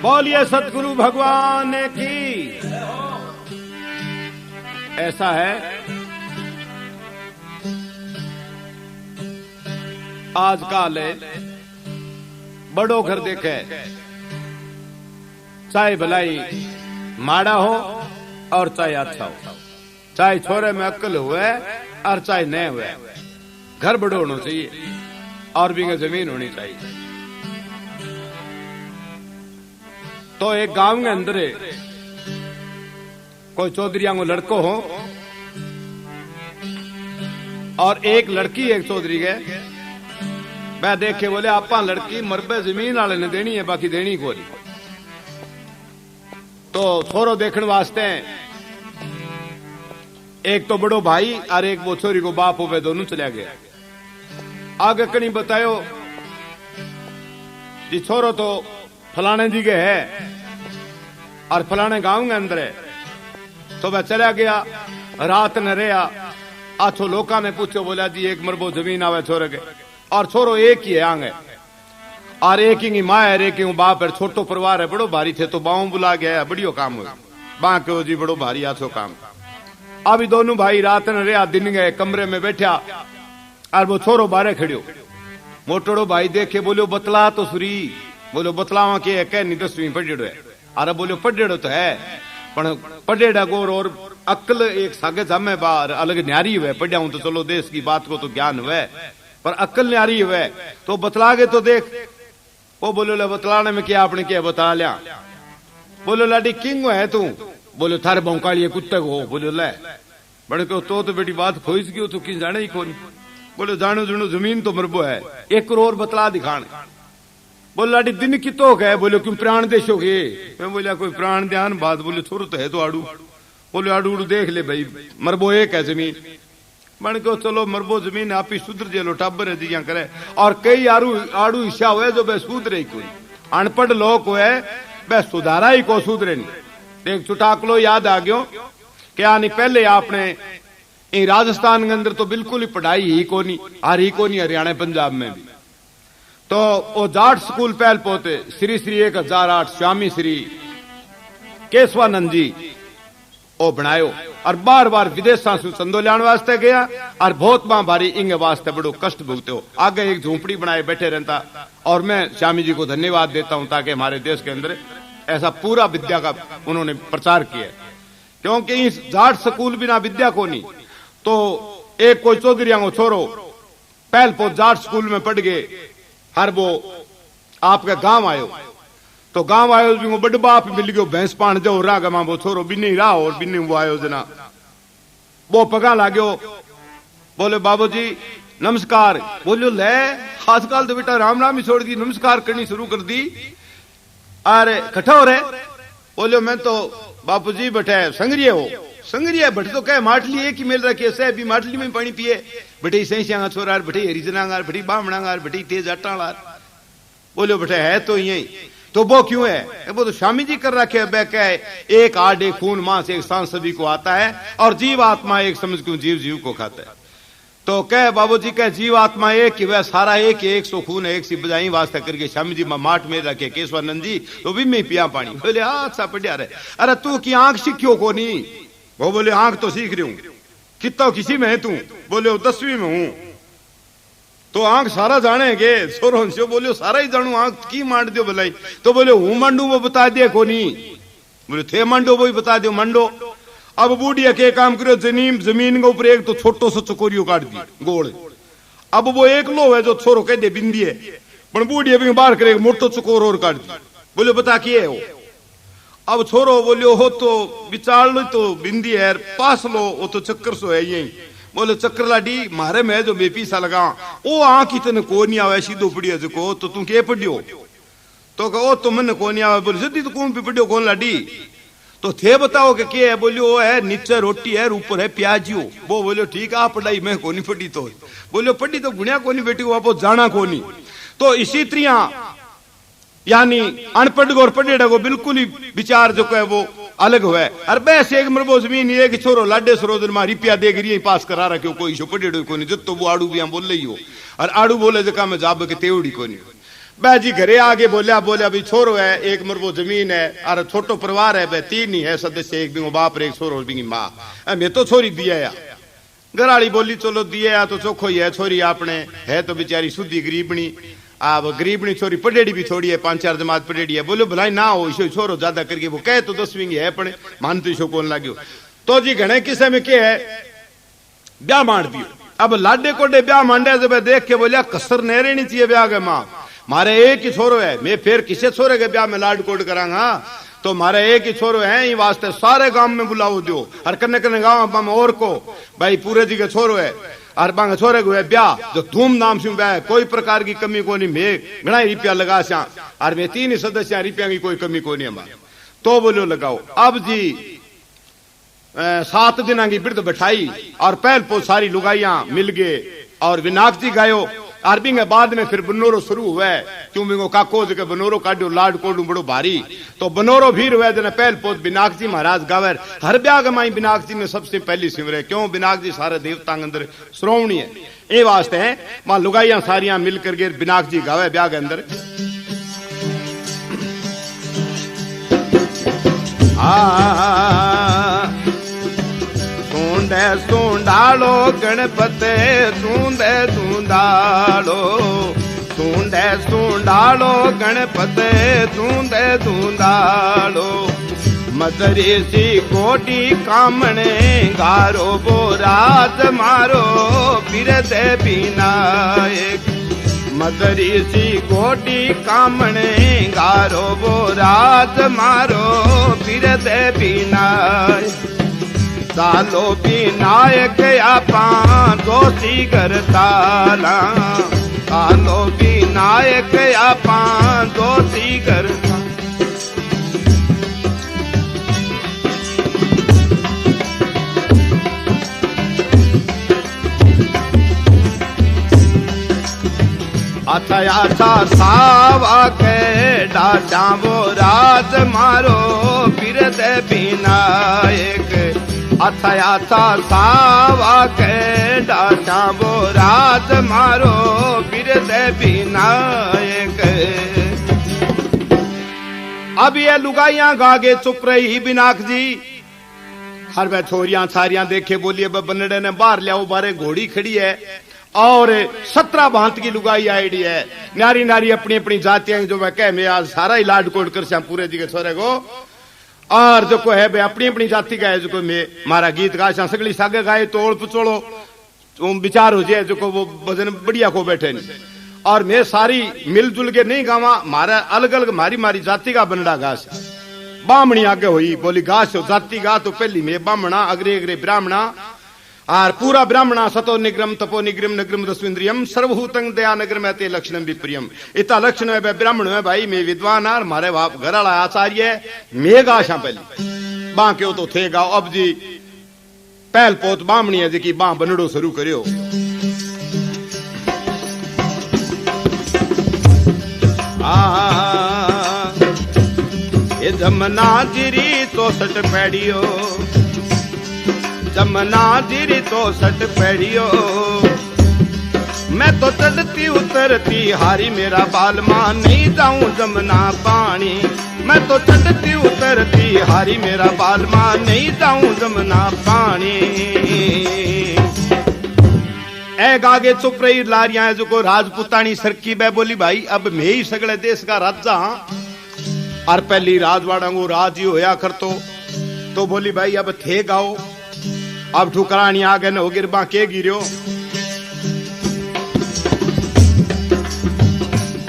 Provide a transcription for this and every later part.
बोलिए सतगुरु भगवान की। ऐसा है आजकल बड़ो घर देखे, चाहे भलाई माड़ा हो और चाहे अच्छा हो, चाहे छोरे में अक्ल हुए और चाहे नहीं हुए, घर बड़ो होना चाहिए और भी जमीन होनी चाहिए। तो एक गांव के अंदर कोई चौधरिया को लड़को हो और एक लड़की एक चौधरी के मैं देखे बोले आपा लड़की मरबे जमीन वाले ने देनी है, बाकी देनी को नहीं। तो छोरो देखने वास्ते एक तो बड़ो भाई और एक वो छोरी को बाप हो, दोनों चले गए। आगे कहीं बतायो जी छोरो तो फलाने जी के है और फलाने गांव के अंदर है। तो वह चला गया, रात न रहा। आछो लोका ने पूछो, बोला जी एक मरबो जमीन आवे छोरे के, और छोरो एक ही है आंगे, और एक ही माँ है, एक ही बाप है, छोटो परिवार है, बड़ो भारी थे। तो बाऊ बुला गया, बढ़ियो काम हो बाँ के जी बड़ो भारी आछो काम। अभी दोनों भाई रात न रहा, दिन गए, कमरे में बैठा और वो छोरो बारे खड़ियो। मोटड़ो भाई देखे, बोलो बतला तो सुरी, बोलो बतलावा के कह नहीं 10वीं पढ़ेड़ो है। अरे बोलो पढ़ेड़ो तो है पर पढ़ेड़ा गोर और अक्ल एक सागे जामे बार अलग न्यारी हुए। पढ़िया हूं तो चलो देश की बात को तो ज्ञान हुए, पर अक्ल न्यारी हुए तो बतला के तो देख। वो बोलो ला बतलाने में क्या आपने क्या बता लिया। बोलो लाडी किंग है तू, बोलो थारे भौंकालिए कुत्ते को। बोलो ले बड़े को तो बेटी बात खोज गयो तो कि जाने ही कौन। बोलो जानो जुनो जमीन तो मरबो है, 1 करोड़ बतला दिखाने। बोलो लाडी दिन की तो है, बोलो क्यों प्राण देशोगे। मैं बोला कोई प्राण ध्यान बात। बोले छोरो तो है तो आड़ू। बोले आड़ू उड़ू देख ले भाई, मरबो एक है जमीन। बन को चलो मरबो जमीन आप ही सुधर जे लो, टाबर है जिया करे। और कई आड़ू हिस्सा हुए जो बे सुधरे ही कोई, अनपढ़ लोग हुए बे सुधारा ही को सुधरे नहीं। एक चुटाकलो याद आ गयो क्या नहीं, पहले आपने राजस्थान के अंदर तो बिल्कुल ही पढ़ाई ही कोनी, हरियाणा पंजाब में भी। तो वो जाट स्कूल पहल पोते श्री श्री 1008 स्वामी श्री केशवानंद जी ओ बनायो, और बार बार विदेशा से चंदो लियाण वास्ते गया, और बहुत मां भारी इंगे वास्ते बड़ो कष्ट भुगते हो। आगे एक झोंपड़ी बनाए बैठे रहता, और मैं स्वामी जी को धन्यवाद देता हूं ताकि हमारे देश के अंदर ऐसा पूरा विद्या का उन्होंने प्रचार किया। क्योंकि इस जाट स्कूल बिना विद्या को नहीं। तो एक कोई चौधरिया को छोरो पहल पोत जाट स्कूल में पढ़ गए, हर वो आपके गांव आयो। तो गांव आयो भी वो बड़ बाप मिल गयो, भैंस पान जो रहा गमा वो छोरो बिन्नी रहा, और बिन्नी वो आयो जना वो पगा लागो। बोले बाबू जी नमस्कार। बोलो ले आजकल तो बेटा राम राम ही छोड़ दी, नमस्कार करनी शुरू कर दी। अरे कठा हो रहे। बोलो मैं तो बापू जी बैठे संग्रिय हो। संग्रिय बटे तो कह माटली एक ही मिल रखी है, भी माटली में पानी पिए। बटे सही श्यांगा छोरा, बटे हरिजनागार, बटे बामणागार, बटे तेज अट्टालार। बोलो बटे है तो यही। तो वो क्यों है? वो तो स्वामी जी कर रखे है। कह एक आड़ एक खून मांस एक सांस सभी को आता है, और जीव आत्मा एक समझ क्यों जीव जीव को खाता है। तो कह बाबू जी कह जीव आत्मा एक ही, वह सारा एक सो खून है, एक सी बजाई वास्ता करके स्वामी जी माट में रखे केशवानंद जी तो भी में पिया पानी। बोले अच्छा पढ़िया रहे। अरे तू की आंख सीखियो को नहीं? वो बोले आंख तो सीख रही हूं। कितना किसी में है तू? बोले 10वीं में हूं। तो आंख सारा जानेगे सोरो से। बोले सारा ही जानू, आंख की मांड दो भलाई। तो बोले हूं मंडू वो बता दिया को नहीं। बोले थे मंडो वो ही बता दो मंडो। अब बूढ़िया के काम करो, जमीन के ऊपर एक तो छोटो सा चकोरियो काट दी गोल। अब वो एक लो है जो छोरो कह दे बिंदी है, पर बूढ़िया भी बाहर करे मोटो चकोर और काट दी। बोले बता किए हो? अब छोरो बोलियो हो तो विचार लो, तो बिंदी है पास लो, वो तो चक्कर सो है यही। बोले चक्कर लाडी मारे में जो बेपीसा लगा ओ आंख इतने को नहीं आवे, सीधो पढ़िया जो तो तू के पढ़ियो? तो कहो तो मन को नहीं आवे। बोले जल्दी तो कौन भी पढ़ियो कौन लाडी? तो थे बताओ कि क्या है? बोलियो वो है नीचे रोटी है, ऊपर है प्याजियो। वो बोलियो ठीक है पढ़ाई मैं को नहीं पढ़ी। तो बोलियो पढ़ी तो गुणिया को नहीं बेटी, वो जाना को नहीं। तो इसी तरह यानी अनपढ़ और पढ़ेड़ा को बिल्कुल ही विचार जो है वो अलग हुआ है। अरे बैसे एक मरबो जमीन एक छोरो लाडे सरोदर में रिपिया दे गिरी पास करा रखे कोई शो पढ़ेड़ो को नहीं, जब तो वो आड़ू भी बोल रही हो। और आड़ू बोले जका में जाब के तेवड़ी को नहीं। बाजी घरे आगे बोलिया भी छोरो है, एक मरबो जमीन है और छोटो परिवार है, 3 ही है सदस्य, एक बिंगो बाप रे, एक छोरो बिंगी माँ। मैं तो छोरी दिया या घराड़ी बोली चलो दिया तो चोखो ही है, छोरी आपने है तो बेचारी सुधी गरीबनी, अब गरीबनी छोरी पढ़ेड़ी भी छोड़ी है, 5-4 जमात पढ़ेड़ी है। बोलो भलाई ना हो इसो छोरो ज्यादा करके वो कहे तो 10वीं है अपने मानती शो कौन लाग्यो तो जी घने किसे में क्या है ब्याह मार दियो। अब लाडे कोडे ब्याह मांडे जब देख के बोलिया कसर नहीं रहनी चाहिए ब्याह के माँ, मारे एक ही छोरो है, मैं फिर किसे छोरे के ब्याह में लाड कोड करांगा, तो मारे एक ही छोरो है, ये वास्ते सारे गांव में बुलाओ दो और कन्ने कन्ने गांव में और को भाई पूरे जी के छोरो है और बांगे छोरे को है ब्याह जो धूमधाम से ब्याह है, कोई प्रकार की कमी को नहीं, मैं घना रुपया लगा सा और मैं 3 ही सदस्य रुपया की कोई कमी को नहीं हमारे। तो बोलो लगाओ। अब जी 7 दिन की बिरद बैठाई और पहल पो सारी लुगाइयां मिल गए और विनाक जी गायो और बिंगे बाद में फिर बनोरो शुरू हुआ है, क्यों बिंगो काको के बनोरो काटो लाड कोडू बड़ो भारी, तो बनोरो भी हुआ जने पहल पोत बिनाक जी महाराज गावर हर ब्याह गमाई बिनाक जी ने सबसे पहली सिमरे, क्यों बिनाक जी सारे देवता के अंदर श्रोवणी है, ये वास्ते है वहां लुगाइयां सारियां मिलकर के बिनाक जी गावे ब्याह के अंदर। सूंदे सूंडालो गणपते सूंदे सूंडालो, सूंदे सूंडालो गणपते सूंदे सूंडालो, मदरी सी कोटी कामणे गारो बोरात मारो बिरदे बिनायक, मदरी सी कोटी कामणे गारो बोरात मारो बिरदे बिनायक, सालो विनायक आपा दोषी करताला, सालो विनायक आपा दोषी करता। अच्छा अच्छा सावा के डाटा वो राज मारो बिरद विनायक, अच्छा अच्छा सावा के डाटा वो राज मारो बिरद विनायक। अब ये लुगाइयां गागे चुप रही बिनाक जी, हर वह छोरियां सारियां देखे बोलिए बनड़े ने बाहर लियाओ, बारे घोड़ी खड़ी है और 17 भांत की लुगाई आईडी है, नारी नारी अपनी अपनी जातियां जो वह कह मैं आज सारा ही लाड कोड कर श्याम पूरे जी के छोरे को, और जो को है भाई अपनी अपनी जाति का है जो को मैं मारा गीत गा सगली सागे गाए तोड़ पुचोड़ो तो विचार हो जाए जो को वो भजन बढ़िया को बैठे नहीं, और मैं सारी मिलजुल के नहीं गावा, मारा अलग अलग मारी मारी जाति का बनड़ा घास। बामणी आगे हुई बोली घास जाति गा तो पहली में बामणा अग्रे अग्रे ब्राह्मणा और पूरा ब्राह्मणा सतो निग्रम तपो निग्रम नग्रम रसविंद्रियम सर्वभूतं दया नगरम ते लक्षणम विप्रियम, इतना लक्षण है ब्राह्मण है भाई मैं विद्वान और मारे बाप घर वाला आचार्य मैं गाशा पहली बां क्यों तो थे गाओ। अब जी पहल पोत बामणी है जी बां बनड़ो शुरू करियो। ये जमना जिरी तो सट पैड़ियो, जमना जिरी तो सट पैड़ियो, मैं तो चढ़ती उतरती हारी मेरा बालमा नहीं जाऊं जमना पानी, मैं तो चढ़ती उतरती हारी मेरा बालमा नहीं जाऊं जमना पानी। ए गागे चुप रही लारियां है जो को राजपुतानी सरकी बे बोली भाई अब मैं ही सगले देश का राजा और पहली राजवाड़ा को राज ही होया कर तो बोली भाई अब थे गाओ, अब ठुकरानी आ गए न हो गिरबा के गिरो।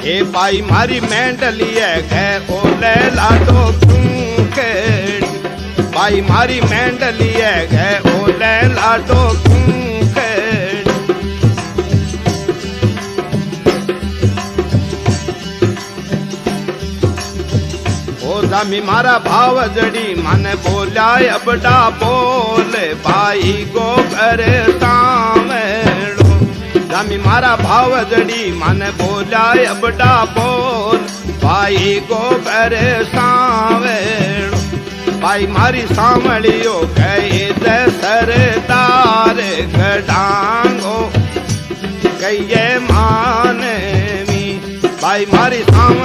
ए भाई मारी मेंढली है गए ओले लाडो खूंखेड़, भाई मारी मेंढली है गए ओले लाडो खूंखेड़, ओ जामी मारा भाव जड़ी मन बोला अबड़ा बोले भाई गो करे सामेड़ो, जामी मारा भाव जड़ी मन बोला अबड़ा बोल भाई गो करे सावेड़ो, भाई मारी सामड़ियो गए सरदार गडांगो कहिए माने मी, भाई मारी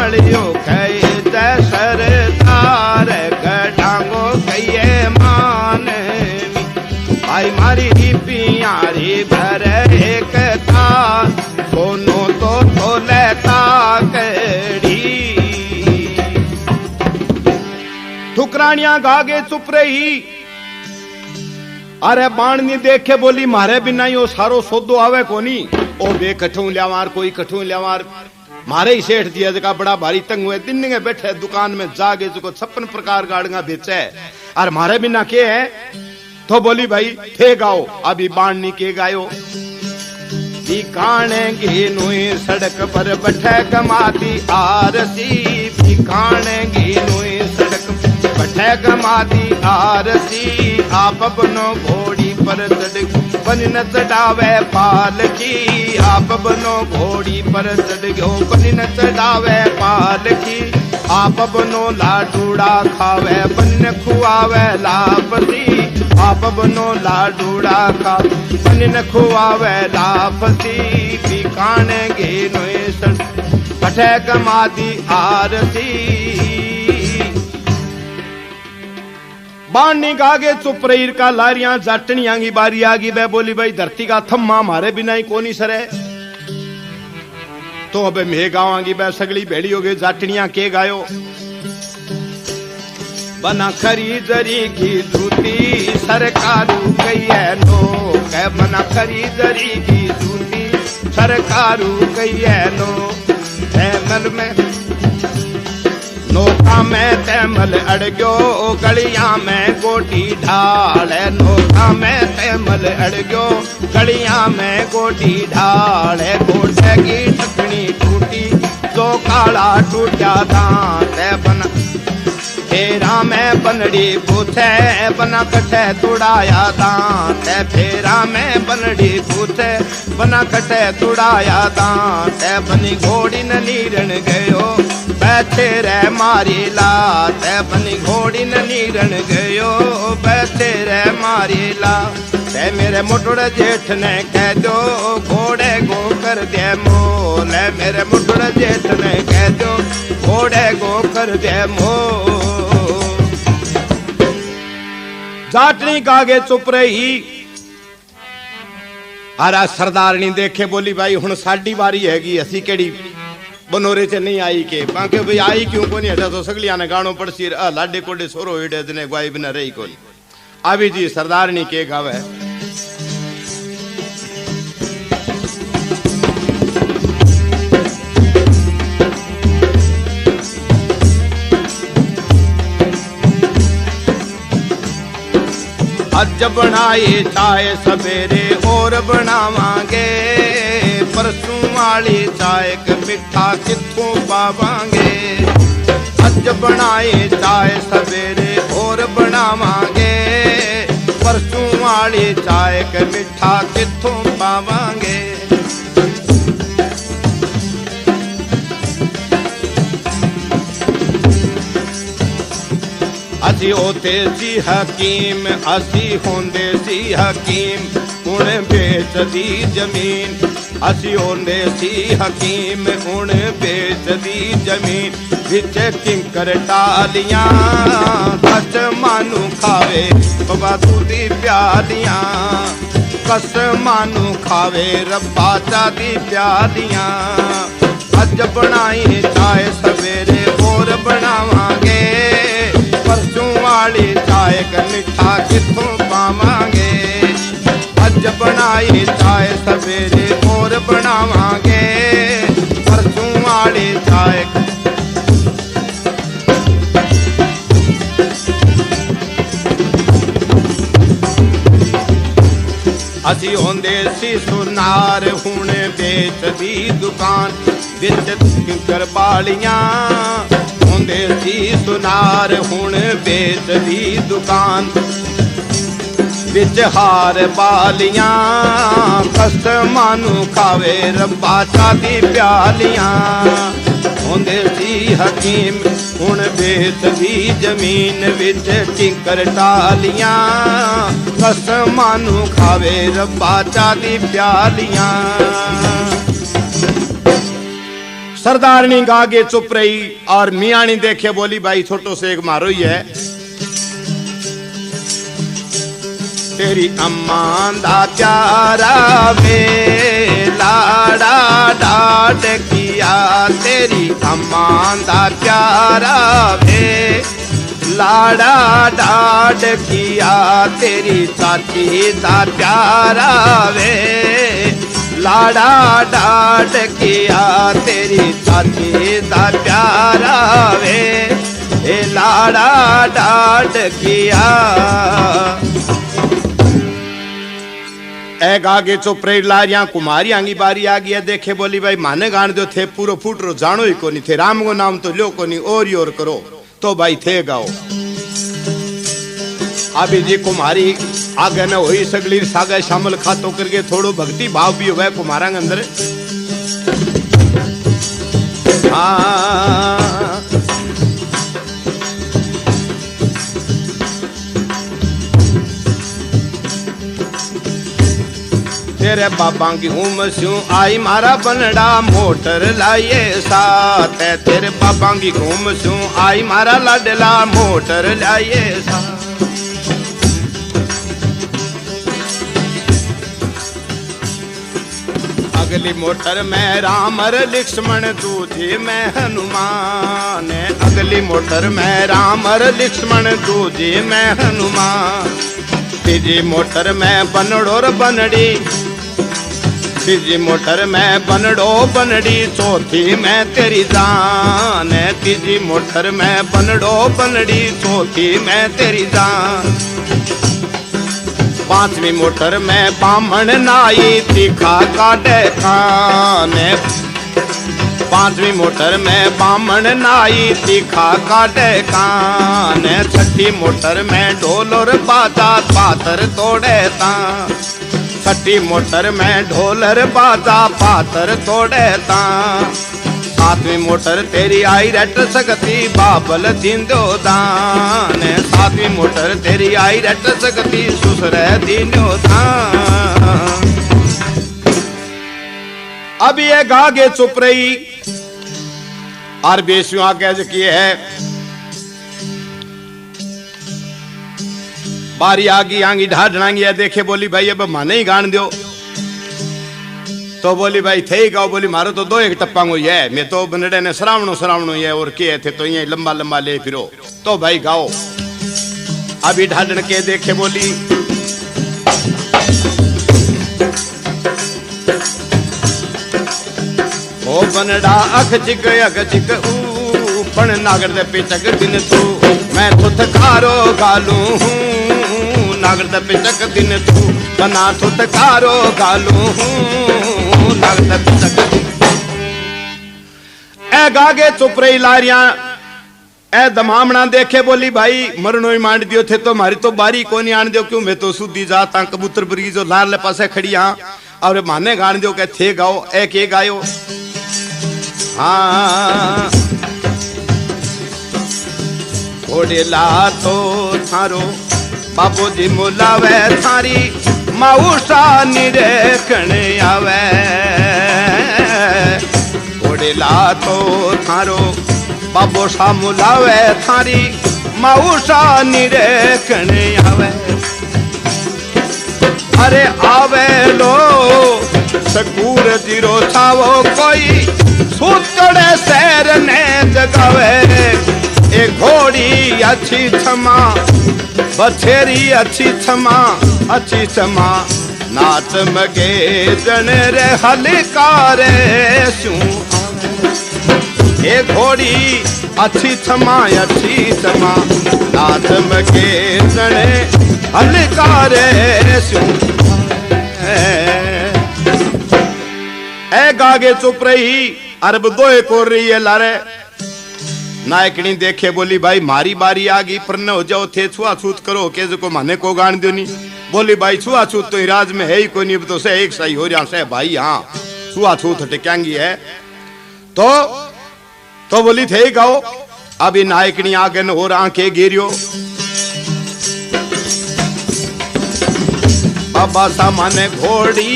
बलियो कहे जय सरदार गढ़ांगो कहिए मान भाई मारी पियारी भर एक था सोनो तो लेता कड़ी ठुकरानिया गागे चुप रही। अरे बाणनी देखे बोली मारे बिना यो सारो सौदो आवे कोनी ओ बे कठू लियावार कोई कठू लियावार मारे ही सेठ दिया जगह बड़ा भारी तंग हुए दिन में बैठे दुकान में जागे जो 56 प्रकार गाड़ियां बेचे और मारे बिना के है तो बोली भाई थे गाओ अभी बाणनी के गायो भिखानेगी नुई सड़क पर बैठे कमाती आरसी भिखानेगी नुई सड़क बैठे कमाती आरसी आप बनो घोड़ी पर चढ़ बन न चढ़ावे पालकी आप बनो घोड़ी पर चढ़ गयो बन न चढ़ावे पालकी आप बनो लाडूड़ा खावे बन न खुआवे लापसी आप बनो लाडूड़ा खा बन न खुआवे लापसी भिखानेगी नुई सड़क बैठे कमाती आरसी बाणी गागे चुप रही का लारियां जाटनियां की बारी आगी बे बोली भाई धरती का थम्मा मारे बिना ही कोनी सरे तो अब मैं गावांगी बे सगली भेड़ी हो गई जाटनियां के गायो बना खरीदरी की जूती सरकारू कही है नो कह बना खरीदरी की जूती सरकारू कही है नो मन में नोका में तैमल अड़ग्यो गलियां में गोटी ढाल नोका में तैमल अड़ग्यो गलियां में गोटी ढाल गोटे की ढकनी टूटी जो काला टूटा दांत बना फेरा में बनड़ी पूछे बना कटे तुड़ाया दांत फेरा में बनड़ी पूछे बना कटे तुड़ाया दांत बनी घोड़ी न नीरण गयो बैठे रे मारी लात बनी घोड़ी न नीरण गयो बैठे रे मारी लात मेरे मुटुड़ जेठ ने कह दो घोड़े गो कर दे मोल मेरे मुटुड़ जेठ ने कह दो घोड़े गो कर दे मोल जाटनी कागे चुप रही। अरे सरदारनी देखे बोली भाई हुण साडी बारी हैगी असी केड़ी बनोरे च नहीं आई के बाके भाई आई क्यों कोनी हटा तो सगलिया ने गाणो पड़सी लाडे कोडे सोरो हेडे जने गाय बिना रही कोनी आवी जी सरदारनी के गावे अज बनाए चाय सवेरे और बनावांगे परसों वाली चाय के मिठा कित्थों पावांगे अज बनाए चाय सवेरे और बनावांगे परसों वाली चाय के मिठा कित्थों पावांगे असी होते सी हकीम असी होंदे सी हकीम हुण बेच दी जमीन असी होंदे सी हकीम हुण बेच दी जमीन विच किंकर टालियां कस मानू खावे बाबा दूधी प्यालियां कस मानू खावे रब्बा चादी प्यालियां अज बनाई चाय सवेरे और बनावांगे परसों वाली चाय का मिठा कित्थों पावांगे अज बनाई चाय सवेरे और बनावांगे परसों वाली चाय असी होंदे सी सुनार हुण बेच दी दुकान विच किंकर बालियां होंदे सी सुनार हुण बेच दी दुकान विच हार बालियां कसमां नू खावे रब्बा चादी प्यालियां होंदे सी हकीम हुण बेच दी जमीन विच टिंकर टालियां कसमां नू खावे रब्बा चादी प्यालियां सरदारनी गागे चुप रही और मियाणी देखे बोली भाई छोटो से एक मारो ही है। तेरी अम्मा दा प्यारा वे लाड़ा डाट किया, तेरी अम्मा दा प्यारा वे लाड़ा डाट किया, तेरी चाची दा प्यारा वे लाड़ा डाट किया, तेरी चाची दा प्यारा वे ए लाड़ा डाट किया। एक आगे चुप रही लारियां कुमारियां की बारी आ गई है। देखे बोली भाई माने गान दो थे पूरो फूटरो जानो ही कोनी थे, राम को नाम तो लो कोनी और ही और करो तो भाई थे गाओ। अभी जी कुमारी आगे न हुई सगली सागे शामिल खातो करके थोड़ो भक्ति भाव भी हुआ कुमारा के अंदर। हाँ तेरे बाबा की घूमस्यूं आई मारा बनड़ा मोटर लाइए साथ है, तेरे बाबा की घूमस्यूं आई मारा लाडला मोटर लाइए साथ। अगली मोटर में राम लक्ष्मण दूजी में हनुमान, अगली मोटर में राम लक्ष्मण दूजी में हनुमान। तीजी मोटर में बनड़ो बनड़ी, तीजी मोटर में बनड़ो बनड़ी, चौथी में तेरी जान, तीजी मोटर में बनड़ो बनड़ी, चौथी में तेरी जान। पांचवी मोटर में बामण नाई तीखा काटे कान, पांचवी मोटर में बामण नाई तीखा काटे कान। छठी मोटर में ढोल और बाजा पाथर तोड़े तान, छठी मोटर में ढोलर बाजा पाथर तोड़े तान। सातवीं मोटर तेरी आई रट सकती बाबल दींदो दान, सातवीं मोटर तेरी आई रट सकती सुसरे दींदो दान। अब ये गागे चुप रही और बेसियों आगे की है। बारी आगी आंगी ढाढ़ांगी है। देखे बोली भाई अब माने ही गान दो तो बोली भाई थे ही गाओ। बोली मारो तो दो एक टप्पांगो है, मैं तो बनड़े ने सरावणो है और के थे तो ये लंबा लंबा ले फिरो तो भाई गाओ। अभी ढाढ़न के देखे बोली ओ बनड़ा अख चिक ऊ पण नागर दे पिचक दिन तू मैं थुथ कारो गालू नागर दे पिचक दिन तू बना थुथ कारो गालू नागर दे पिचक दिन। ए गागे चुप रही लारियां ए दमामना देखे बोली भाई मरनो ही मांड दियो थे तो मारी तो बारी को नहीं आन दियो क्यों मैं तो सुधी जाता कबूतर बरगी जो लाल पासे खड़ी हाँ और माने गान दियो के थे गाओ ए के गायो। हाँ घोड़ेला तो थारो बाबू जी मुलावे थारी माऊसा निरेखण आवे, घोड़ेला तो थारो बाबू सा मुलावे थारी माऊसा निरेखण आवे। अरे आवे लो सकूर जीरो छावो कोई सूतड़े शहर ने जगावे। ए घोड़ी अच्छी क्षमा बछेरी अच्छी क्षमा नाच मगे जन रे हलकारे सू। ए घोड़ी अच्छी क्षमा नाच मगे जन हलकारे सू। ए गागे चुप रही अरब दोए कोर रही है लारे। नायकनी देखे बोली भाई मारी बारी आ गई पर न हो जाओ थे छुआछूत करो के को माने को गान दो नहीं। बोली भाई छुआछूत तो राज में है ही कोई नहीं तो से एक सही हो रहा से भाई। हाँ छुआछूत टिक्यांगी है तो बोली थे गाओ। अभी नायकनी आगे न और आंखें गिरियो बाबा सामाने घोड़ी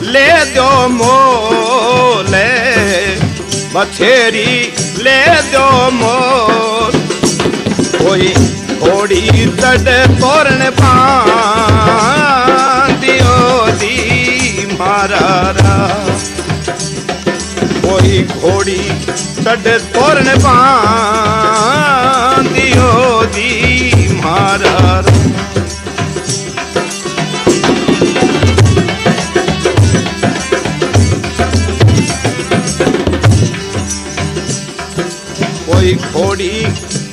ले दो मोले पछेरी ले दो मोर कोई घोड़ी चढ़ तोरण पांदियो दी मारा रा कोई घोड़ी चढ़ तोरण पांदियो दी मारा रा कोई घोड़ी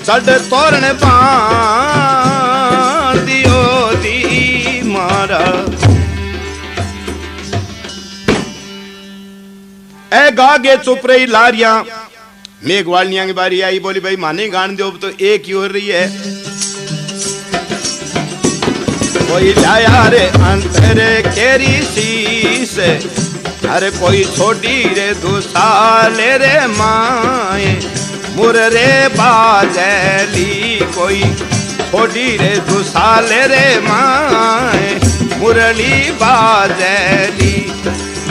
चढ़ तोरण पांदियो दी मारा ए गागे चुप रही लारियां मेघवालियां की बारी आई बोली भाई माने गान दो तो एक ही हो रही है कोई लाया रे अंतर केरी शीस अरे कोई छोड़ी रे दुसाले रे माए मुररे बाजली कोई छोड़ी रे दुसाले रे माए मुरली बाजली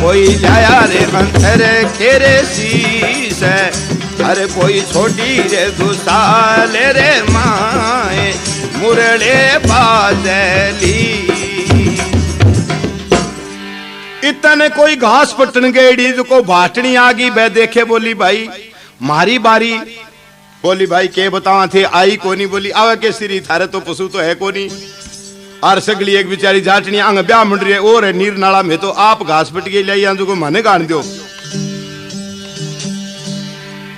कोई लाया रे अंतर केरे शीस अरे कोई छोड़ी रे दुसाले रे माए मुरले बाजली इतने कोई घास पटन गई जो को भाटनी आ गई बह देखे बोली भाई मारी बारी बोली भाई के बतावा थे आई कोनी बोली आवे के सिरी थारे तो पशु तो है कोनी और सगली एक बेचारी जाटनी अंग ब्याह मंड रही है और नीर नाला में तो आप घास पट के ले जो को माने गान दो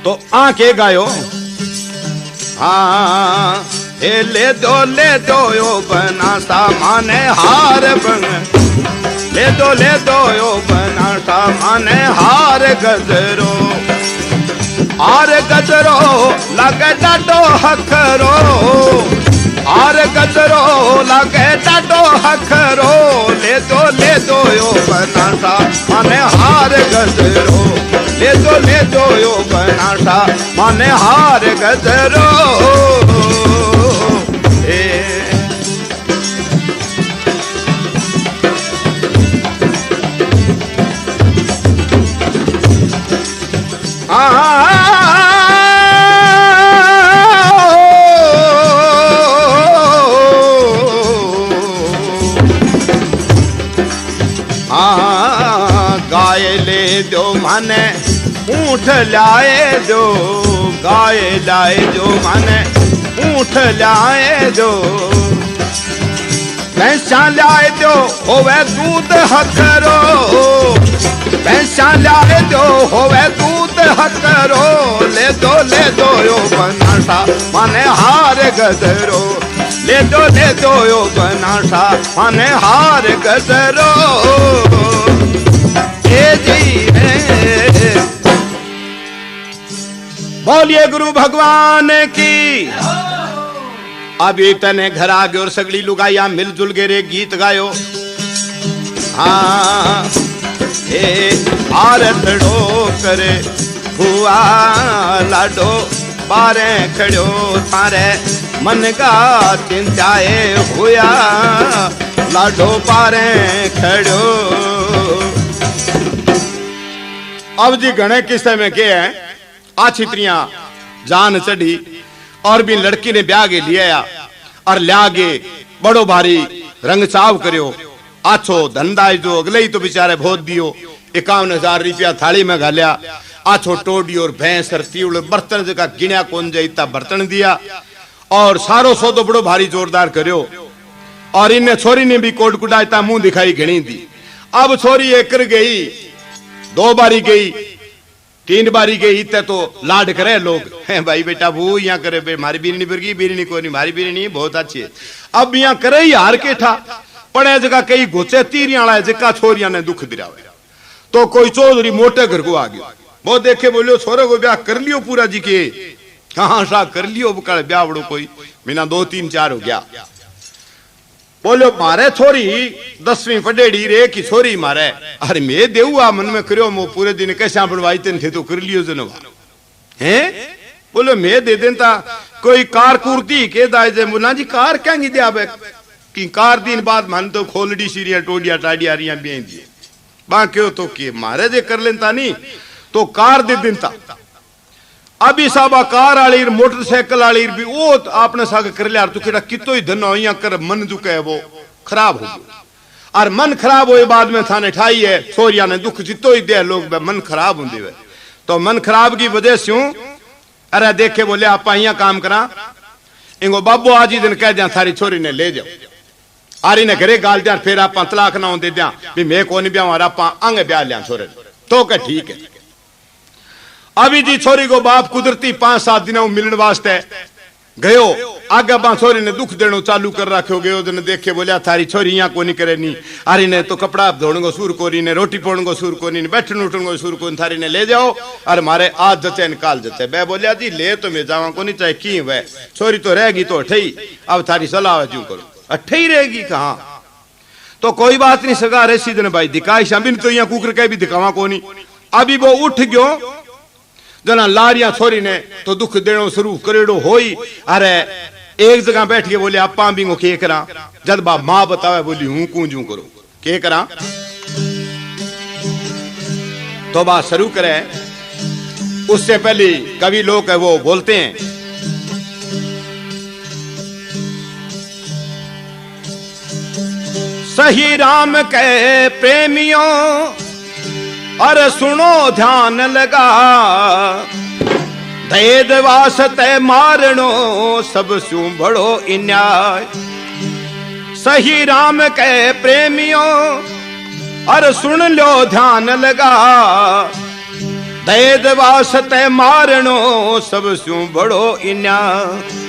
तो आ के गायो हाँ ले दो यो बना सामाने हार बन ले दो यो बना सामाने हार गजरो आर गजरो लगे डाडो हखरो आर गजरो लगे डाडो हखरो ले दो यो बनासा माने हार गजरो ले दो यो बनासा माने हार गजरो गाय ले दो माने ऊँट लाए दो गाय लाए दो माने ऊँट लाए दो भैंसा लाए दो होवे दूध हकरो भैंसा लाए दो होवे दूध हकरो ले दो यो बनासा माने हार गजरो ले दो यो बनासा माने हार गजरो जी बोलिए गुरु भगवान की अभी तने घर आ गए और सगली लुगाइया मिलजुल के रे गीत गायो हाँ आरतड़ो करे हुआ लाडो बारे खड़ो थारे मन का चिंताए हुआ लाडो बारे खड़ो अब जी घने किस्से में क्या है आछी त्रियां जान चढ़ी और भी लड़की ने ब्याह के लिया और लिया गे बड़ो भारी रंग चाव करियो आछो धंधा जो अगले ही तो बेचारे बहुत दियो 51,000 रुपया थाली में घालिया आछो टोडी और भैंस और तीवड़ बर्तन जगह गिणया कौन जाता बर्तन दिया और सारो सौदो बड़ो भारी जोरदार करियो और इन्हें छोरी ने भी कोट कुटाता मुंह दिखाई घणी दी अब छोरी एक गई 2 बारी गई 3 बारी गई तो लाड करे लोग हैं भाई बेटा वो यहाँ करे मारी बीरनी बिरगी बीरनी को नहीं मारी बीरनी बहुत अच्छी है अब यहाँ करे ही हार के ठा पड़े जगह कई घोचे तीरियाला जगह छोरिया ने दुख दिया तो कोई चौधरी मोटे घर को आ गया वो देखे बोलियो छोरे को ब्याह कर लियो पूरा जी के हाँ सा कर लियो बकड़ ब्याह बड़ो कोई बिना 2 3 4 हो गया बोलो मारे छोरी 10वीं पढ़ेड़ी रे की छोरी मारे अरे मैं देऊआ मन में करियो मो पूरे दिन कैसा बनवाई तेन थे तो कर लियो जनवा हैं बोलो मैं दे देता कोई कार कुर्ती के दाए जे मुना जी कार क्या नहीं दिया बे कि कार दिन बाद मन तो खोलड़ी सीरिया टोडिया टाडिया रिया बें दिए बाक्यो तो के मारे जे कर लेता नहीं तो कार दे देता अभी साहब कार वाली मोटरसाइकिल वाली भी वो आपने साग कर लिया तू केड़ा कितो ही धन होइया कर मन जो है वो खराब हो गया और मन खराब होए बाद में थाने ठाई है छोरिया ने दुख जितो ही दे लोग मन खराब होंगे वे तो मन खराब की वजह से अरे देखे बोले आप काम करा इंगो बाबू आज ही दिन कह दिया थारी छोरी ने ले जाओ आरी ने घरे गाल दिया फिर आप तलाक ना दे दिया भी मैं को नहीं ब्याह और आप आगे ब्याह लिया छोरे तो क्या ठीक है। अभी जी छोरी को बाप कुदरती 5-7 दिनों मिलने वास्ते गयो आगे बा छोरी ने दुख देनो चालू कर रखो गयो दिन देखे बोलिया थारी छोरी यहाँ को नहीं करे नहीं अरे ने तो कपड़ा धोने को सूर को नहीं रोटी पोने को सूर को नहीं बैठन उठन को सूर को नहीं थारी ने ले जाओ और मारे आज जचे निकाल जचे मैं बोलिया जी ले तो मैं जावा को नहीं चाहे की वह छोरी तो रहेगी तो अठई अब थारी सलाह क्यों करो अठई रहेगी कहाँ तो कोई बात नहीं सगा रे सीधन भाई दिखाई शामिल तो यहाँ कुकर के भी दिखावा को नहीं। अभी वो उठ गयो जना लारिया छोरी ने तो दुख देनो शुरू करेड़ो होई अरे एक जगह बैठ के बोले आप भी के करा जब बा मां बतावे बोली हूं कूंजू करो के करा तो बात शुरू करे। उससे पहले कवि लोग है वो बोलते हैं सही राम के प्रेमियों अरे सुनो ध्यान लगा भेद वास्ते मारनो सब सु बड़ो अन्याय। सही राम के प्रेमियों अरे सुन लो ध्यान लगा भेद वास्ते मारनो सब सु बड़ो अन्याय।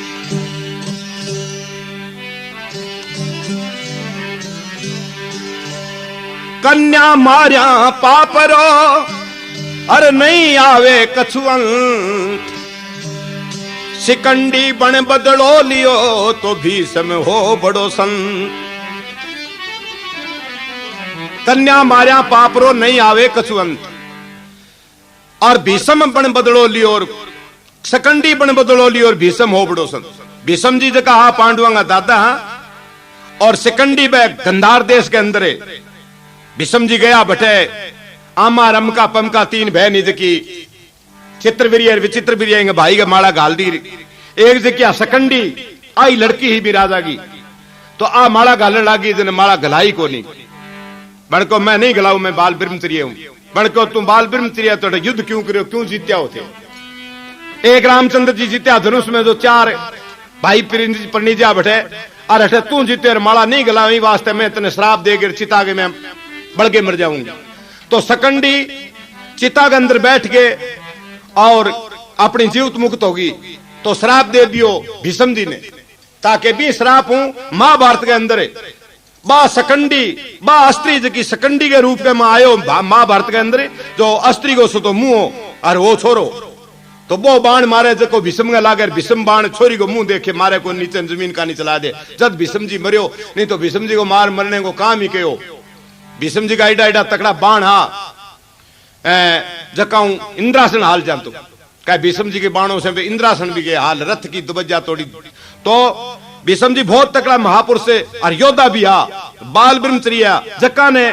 कन्या मारिया पापरो अरे नहीं आवे कछुअंत शिकंडी बन बदलो लियो तो भीषम हो बड़ो संत। कन्या मारिया पापरो नहीं आवे कछुअंत और भीषम बन बदलो लियो और शिकंडी बन बदलो लियो और भीषम हो बड़ो संत। भीषम जी जगह हा पांडुआ का दादा और शिकंडी में गंधार देश के अंदर भीषम जी गया बटे आमा रमका पमका 3 बहन की चित्रवीर्य विचित्रवीर्य भाई का माला गाल दी एक जगह सकंडी आई लड़की ही भी राजा की तो आ माला गालने लागी जिन माला गलाई को नहीं बड़को मैं नहीं गलाऊ मैं बाल ब्रह्मचर्य हूं बड़को तुम बाल ब्रह्मचर्य तो युद्ध क्यों करो क्यों जीत्या होते। एक रामचंद्र जी जीत्या धनुष में जो 4 भाई परिणिजा बैठे और अठे तू जीते और माला नहीं गलाई वास्ते मैं तेने श्राप देकर चिता के मैं बढ़ के मर जाऊंगी। तो सकंडी चिता के अंदर बैठ के और अपनी जीवित मुक्त होगी तो श्राप दे दियो भीष्म जी ने ताकि भी श्राप हूं महाभारत के अंदर बा सकंडी बा अस्त्री जी की सकंडी के रूप में आयो महाभारत के अंदर जो अस्त्री को सो तो मुंह और वो छोरो तो वो बाण मारे जो भीष्म का लागे भीष्म बाण छोरी को मुंह देखे मारे को नीचे जमीन का नहीं चला दे जब भीष्म जी मरियो नहीं तो भीष्म जी को मार मरने को काम ही कहो। भीष्म जी का एडा एडा तकड़ा बाण हा जकाऊ इंद्रासन हाल जान तो क्या भीष्म जी के बाणों से इंद्रासन भी गए हाल रथ की दुबज्जा तोड़ी तो भीष्म जी बहुत तकड़ा महापुरुष से और योद्धा भी हा बाल ब्रह्मचर्य जक्का ने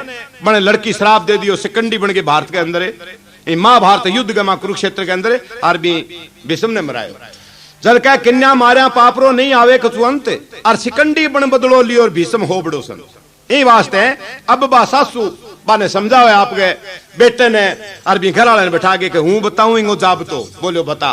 बने लड़की श्राप दे दियो सिकंडी बन के भारत के अंदर महाभारत युद्ध के कुरुक्षेत्र के अंदर और भी भीष्म ने मरायो। जल क्या कन्या मारिया पापरो नहीं आवे कछुअंत और सिकंडी बन बदलो लियो और भीष्म हो बड़ो सन। यही वास्ते अब बा सासू बा ने समझाओ आपके बेटे ने और भी घर वाले ने बैठा के हूं बताऊं इंगो जाब तो बोलो बता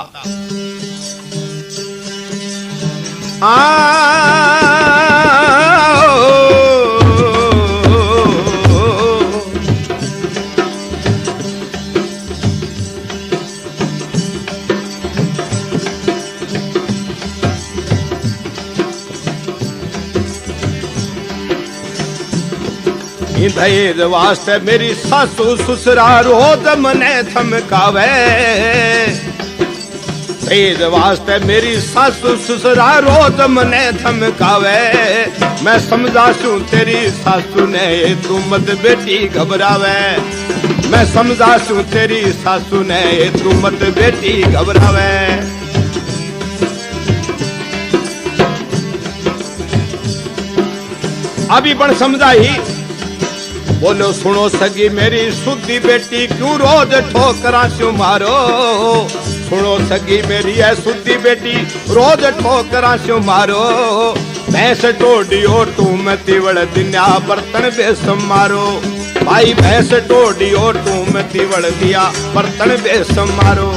धैर्य वास्ते मेरी सासू ससुरा रोज मने थमकावे धैर्य वास्ते मेरी सासू ससुरा रोज मने थमकावे मैं समझा सू तेरी सासू ने तू मत बेटी घबरावे मैं समझा सू तेरी सासू ने तू मत बेटी घबरावे। अभी पण समझाई बोलो सुनो सगी मेरी सुधी बेटी क्यों रोज ठोकरा क्यों मारो सुनो सगी मेरी है सुधी बेटी रोज ठोकरा शो मारो भैंस टोडी और तू मैं तिवड़ दिया बर्तन बेसम मारो भाई भैंस टोडी और तू मैं तिवड़ दिया बर्तन बेसम मारो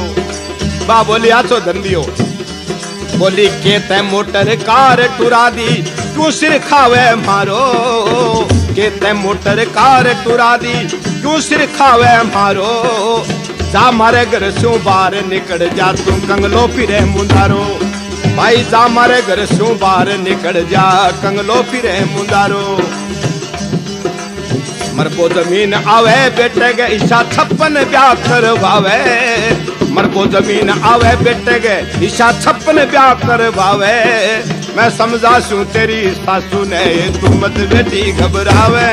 बा बोली आछो धंधियो बोली के ते मोटर कार टुरा दी क्यों सिर खावे मारो के ते मोटर कार टुरा दी क्यों सिर खावे मारो जा मारे घर से बाहर निकल जा तू कंगलो फिरे मुंदारो भाई जा मारे घर से बाहर निकल जा कंगलो फिरे मुंदारो मरको जमीन आवे बेटे के ईशा 56 ब्याह करवावे मरको जमीन आवे बेटे के ईशा 56 ब्याह करवावे मैं समझा सू तेरी सासू ने तू मत बेटी घबरावे